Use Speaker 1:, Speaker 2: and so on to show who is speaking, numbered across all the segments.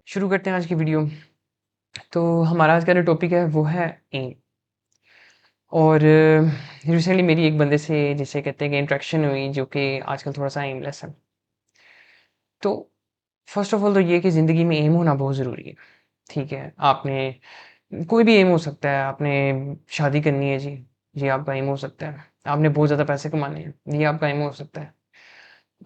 Speaker 1: शुरू करते हैं आज की वीडियो। तो हमारा आज का जो टॉपिक है वो है एम। और रिसेंटली मेरी एक बंदे से जिसे कहते हैं कि इंटरेक्शन हुई जो कि आजकल थोड़ा सा एमलेस है। तो फर्स्ट ऑफ ऑल तो ये कि ज़िंदगी में एम होना बहुत ज़रूरी है। ठीक है, आपने कोई भी एम हो सकता है। आपने शादी करनी है जी, ये आपका एम हो सकता है। आपने बहुत ज़्यादा पैसे कमाने हैं, ये आपका एम हो सकता है।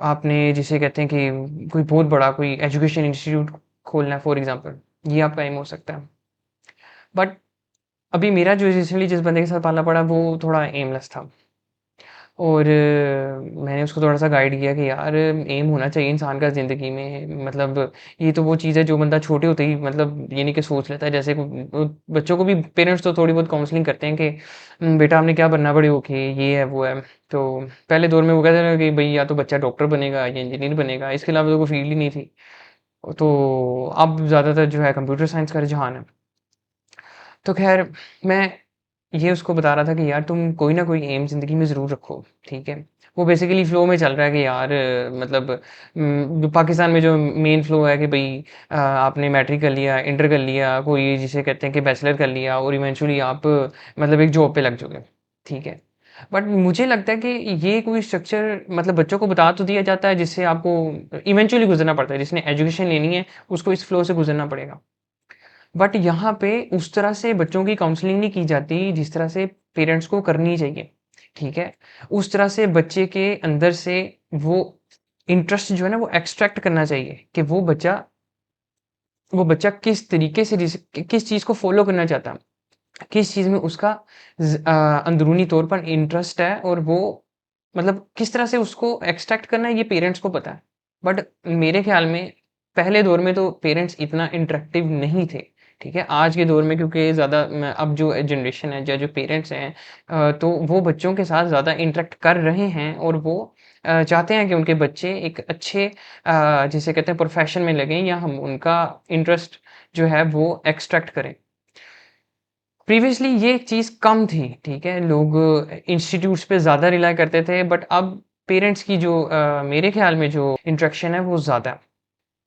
Speaker 1: आपने जिसे कहते हैं कि कोई बहुत बड़ा कोई एजुकेशन इंस्टीट्यूट खोलना है फॉर एग्जांपल, ये आपका एम हो सकता है। बट अभी मेरा जो रिसेंटली जिस बंदे के साथ पाला पड़ा वो थोड़ा एमलेस था। और मैंने उसको थोड़ा-सा गाइड किया कि यार एम होना चाहिए इंसान का ज़िंदगी में। मतलब ये तो वो चीज़ है जो बंदा छोटे होते ही मतलब ये नहीं कि सोच लेता है। जैसे बच्चों को भी पेरेंट्स तो थोड़ी बहुत काउंसलिंग करते हैं कि बेटा आपने क्या बनना बड़े होके, ये है, वो है। तो पहले दौर में वो कहते थे कि भई या तो बच्चा डॉक्टर बनेगा या इंजीनियर बनेगा, इसके अलावा तो कोई फ़ील्ड ही नहीं थी। तो अब ज़्यादातर जो है कंप्यूटर साइंस का रुझान है। तो ख़ैर मैं ये उसको बता रहा था कि यार तुम कोई ना कोई एम ज़िंदगी में ज़रूर रखो, ठीक है? वो बेसिकली फ़्लो में चल रहा है कि यार मतलब जो पाकिस्तान में जो मेन फ़्लो है कि भई आपने मैट्रिक कर लिया, इंटर कर लिया, कोई जिसे कहते हैं कि बैचलर कर लिया और इवेंचुअली आप मतलब एक जॉब पे लग जाओगे, ठीक है? बट मुझे लगता है कि ये कोई स्ट्रक्चर मतलब बच्चों को बता तो दिया जाता है जिससे आपको इवेंचुअली गुज़रना पड़ता है। जिसने एजुकेशन लेनी है, उसको इस फ़्लो से गुज़रना पड़ेगा। बट यहाँ पे उस तरह से बच्चों की काउंसलिंग नहीं की जाती जिस तरह से पेरेंट्स को करनी चाहिए, ठीक है? उस तरह से बच्चे के अंदर से वो इंटरेस्ट जो है ना वो एक्सट्रैक्ट करना चाहिए कि वो बच्चा किस तरीके से किस चीज़ को फ़ॉलो करना चाहता है, किस चीज़ में उसका अंदरूनी तौर पर इंटरेस्ट है और वो मतलब किस तरह से उसको एक्सट्रैक्ट करना है ये पेरेंट्स को पता है। बट मेरे ख़्याल में पहले दौर में तो पेरेंट्स इतना इंटरैक्टिव नहीं थे, ठीक है? आज के दौर में क्योंकि ज़्यादा अब जो जनरेशन है या जो पेरेंट्स हैं तो वो बच्चों के साथ ज़्यादा इंटरैक्ट कर रहे हैं और वो चाहते हैं कि उनके बच्चे एक अच्छे जिसे कहते हैं प्रोफ़ेशन में लगें या हम उनका इंटरेस्ट जो है वो एक्सट्रैक्ट करें। प्रीवियसली ये एक चीज़ कम थी, ठीक है? लोग इंस्टीट्यूट्स पे ज़्यादा रिलाय करते थे बट अब पेरेंट्स की जो मेरे ख़्याल में जो इंटरेक्शन है वो ज़्यादा है।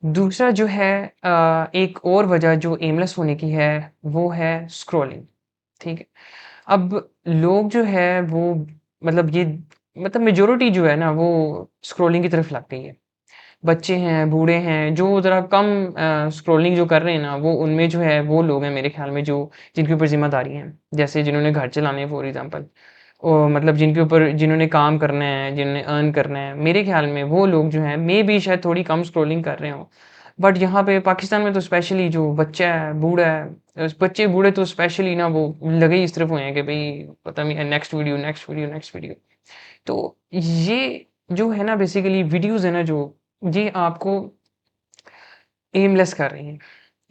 Speaker 1: दूसरा जो है एक और वजह जो एमलेस होने की है, वो है स्क्रॉलिंग, ठीक है? अब लोग जो है वो मतलब ये मतलब मेजॉरिटी जो है ना वो स्क्रॉलिंग की तरफ लग गई है। बच्चे हैं, बूढ़े हैं, जो ज़रा कम स्क्रॉलिंग जो कर रहे हैं ना, वो उनमें जो है वो लोग हैं मेरे ख़्याल में जो जिनके ऊपर ज़िम्मेदारी हैं। जैसे जिन्होंने घर चलाने हैं फॉर एग्ज़ाम्पल मतलब जिनके ऊपर जिन्होंने काम करना है, जिन्होंने अर्न करना है, मेरे ख़्याल में वो लोग जो हैं मेबी शायद थोड़ी कम स्क्रॉलिंग कर रहे हों। बट यहाँ पे पाकिस्तान में तो स्पेशली जो बच्चा है, बूढ़ा है बच्चे बूढ़े तो स्पेशली ना वो लगे ही इस तरफ हुए हैं कि भई पता नहीं next video, next video, next video. तो ये जो है ना बेसिकली वीडियोज़ है ना जो, ये आपको एमलेस कर रही हैं।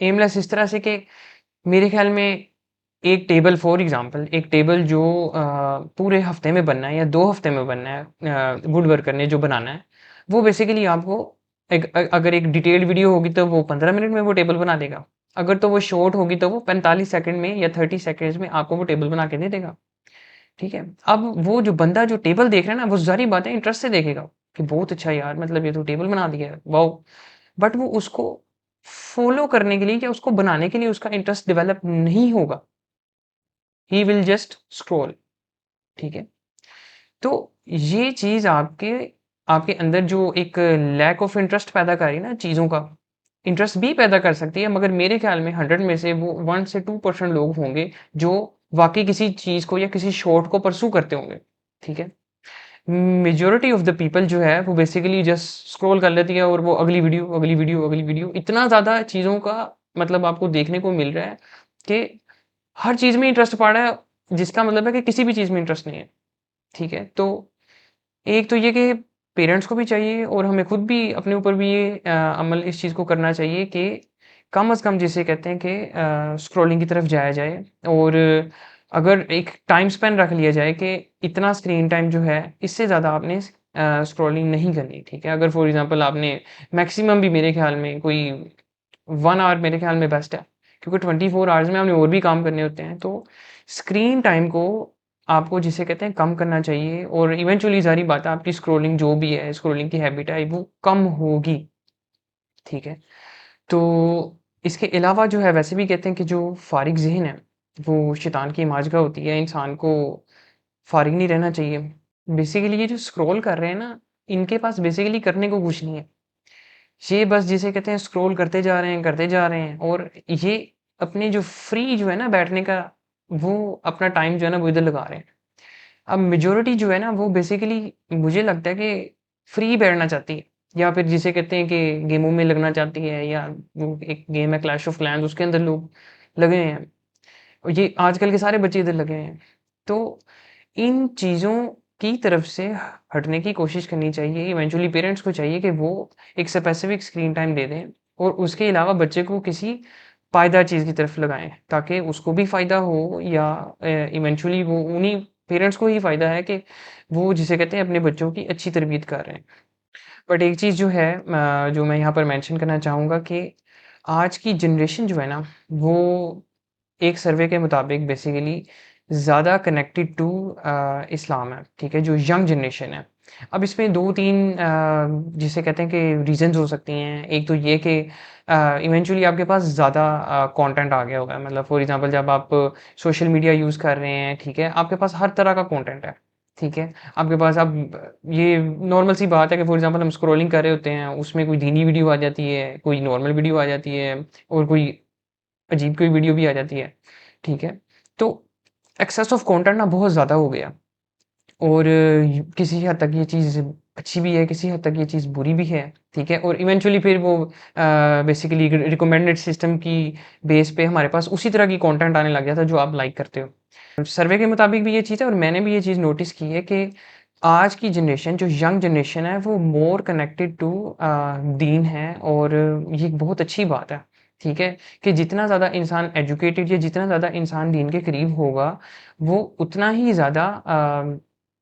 Speaker 1: एमलेस इस तरह से कि मेरे ख़्याल में एक टेबल फॉर एग्ज़ाम्पल एक टेबल जो पूरे हफ़्ते में बनना है या 2 हफ़्ते में बनना है वुड वर्कर ने जो बनाना है, वो बेसिकली आपको अगर एक डिटेल्ड वीडियो होगी तो वो 15 मिनट में वो टेबल बना देगा। अगर तो वो शॉर्ट होगी तो वो 45 सेकंड में या 30 सेकंड्स में आपको वो टेबल बना के दे देगा। ठीक है? अब वो जो बंदा जो टेबल देख रहा है ना, वो ज़ाहिर-सी बात है इंटरेस्ट से देखेगा कि बहुत अच्छा यार मतलब ये तो टेबल बना दिया है, वॉव! बट वो उसको फ़ॉलो करने के लिए या उसको बनाने के लिए उसका इंटरेस्ट डेवलप नहीं होगा। ही विल जस्ट स्क्रॉल, ठीक है? तो ये चीज़ आपके आपके अंदर जो एक लैक ऑफ इंटरेस्ट पैदा कर रही है ना चीज़ों का, इंटरेस्ट भी पैदा कर सकती है मगर मेरे ख़्याल में 100 में से वो 1 से 2% लोग होंगे जो वाक़ई किसी चीज़ को या किसी शॉर्ट को परस्यू करते होंगे, ठीक है? मेजॉरिटी ऑफ द पीपल जो है वो बेसिकली जस्ट स्क्रॉल कर लेती है और वो अगली वीडियो, अगली वीडियो, अगली वीडियो इतना ज़्यादा चीज़ों का मतलब आपको देखने को मिल रहा है कि हर चीज़ में इंटरेस्ट पा रहा है, जिसका मतलब है कि किसी भी चीज़ में इंटरेस्ट नहीं है, ठीक है? तो एक तो ये कि पेरेंट्स को भी चाहिए और हमें खुद भी अपने ऊपर भी ये अमल इस चीज़ को करना चाहिए कि कम से कम जिसे कहते हैं कि स्क्रॉलिंग की तरफ जाया जाए और अगर एक टाइम स्पैन रख लिया जाए कि इतना स्क्रीन टाइम जो है, इससे ज़्यादा आपने स्क्रॉलिंग नहीं करनी, ठीक है? अगर फॉर एग्ज़ाम्पल आपने मैक्सिमम भी मेरे ख़्याल में कोई 1 आवर मेरे ख़्याल में बेस्ट है, क्योंकि 24 आवर्स में हमने और भी काम करने होते हैं, तो स्क्रीन टाइम को आपको जिसे कहते हैं कम करना चाहिए और इवेंचुअली ज़ाहिर बात है आपकी स्क्रॉलिंग जो भी है, स्क्रॉलिंग की हैबिट है वो कम होगी, ठीक है? तो इसके अलावा जो है वैसे भी कहते हैं कि जो फ़ारिग ज़हन है, वो शैतान की मार्ज़गा होती है, इंसान को फ़ारिग नहीं रहना चाहिए। बेसिकली ये जो स्क्रॉल कर रहे हैं ना, इनके पास बेसिकली करने को कुछ नहीं है। ये बस जिसे कहते हैं स्क्रॉल करते जा रहे हैं और ये अपने जो फ्री जो है ना बैठने का, वो अपना टाइम जो है ना वो इधर लगा रहे हैं। अब मेजॉरिटी जो है ना वो बेसिकली मुझे लगता है कि फ्री बैठना चाहती है या फिर जिसे कहते हैं कि गेमों में लगना चाहती है या वो एक गेम है क्लैश ऑफ क्लैंस उसके अंदर लोग लगे हैं। और ये आजकल के सारे बच्चे इधर लगे हैं। तो इन चीज़ों की तरफ से हटने की कोशिश करनी चाहिए। इवेंचुअली पेरेंट्स को चाहिए कि वो एक स्पेसिफिक स्क्रीन टाइम दे दें और उसके अलावा बच्चे को किसी पायदार चीज़ की तरफ लगाएँ, ताकि उसको भी फ़ायदा हो या इवेंचुअली वो उन्हीं पेरेंट्स को ही फ़ायदा है कि वो जिसे कहते हैं अपने बच्चों की अच्छी तरबियत कर रहे हैं। बट एक चीज़ जो है जो मैं यहाँ पर मेंशन करना चाहूँगा कि आज की जनरेशन जो है ना, वो एक सर्वे के मुताबिक बेसिकली ज़्यादा कनेक्टेड टू इस्लाम है, ठीक है? जो यंग जनरेशन है। अब इसमें 2-3 जिसे कहते हैं कि रीज़न्स हो सकती हैं। एक तो ये कि इवेंचुअली आपके पास ज़्यादा कंटेंट आ गया होगा। मतलब फॉर एग्ज़ाम्पल जब आप सोशल मीडिया यूज़ कर रहे हैं, ठीक है? आपके पास हर तरह का कंटेंट है, ठीक है? आपके पास अब ये नॉर्मल सी बात है कि फॉर एग्ज़ाम्पल हम स्क्रॉलिंग कर रहे होते हैं, उसमें कोई दीनी वीडियो आ जाती है, कोई नॉर्मल वीडियो आ जाती है और कोई अजीब कोई वीडियो भी आ जाती है, ठीक है? तो एक्सेस ऑफ कंटेंट ना बहुत ज़्यादा हो गया और किसी हद तक ये चीज़ अच्छी भी है, किसी हद तक ये चीज़ बुरी भी है, ठीक है? और इवेंचुअली फिर वो बेसिकली रिकमेंडेड सिस्टम की बेस पे हमारे पास उसी तरह की कंटेंट आने लग जाता है जो आप लाइक करते हो। सर्वे के मुताबिक भी ये चीज़ है और मैंने भी ये चीज़ नोटिस की है कि आज की जनरेशन जो यंग जनरेशन है वो मोर कनेक्टेड टू दीन है और ये एक बहुत अच्छी बात है, ठीक है? कि जितना ज़्यादा इंसान एजुकेटेड या जितना ज़्यादा इंसान दीन के करीब होगा, वो उतना ही ज़्यादा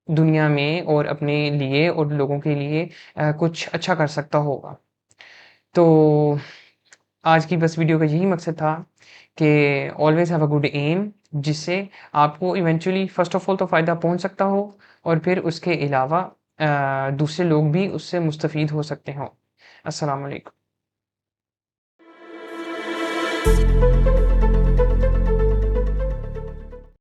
Speaker 1: दुनिया में और अपने लिए और लोगों के लिए कुछ अच्छा कर सकता होगा। तो आज की बस वीडियो का यही मकसद था कि always have a good aim, जिससे आपको इवेंचुअली फ़र्स्ट ऑफ ऑल तो फ़ायदा पहुँच सकता हो और फिर उसके अलावा दूसरे लोग भी उससे मुस्तफ़ीद हो सकते हों। अस्सलाम वालेकुम।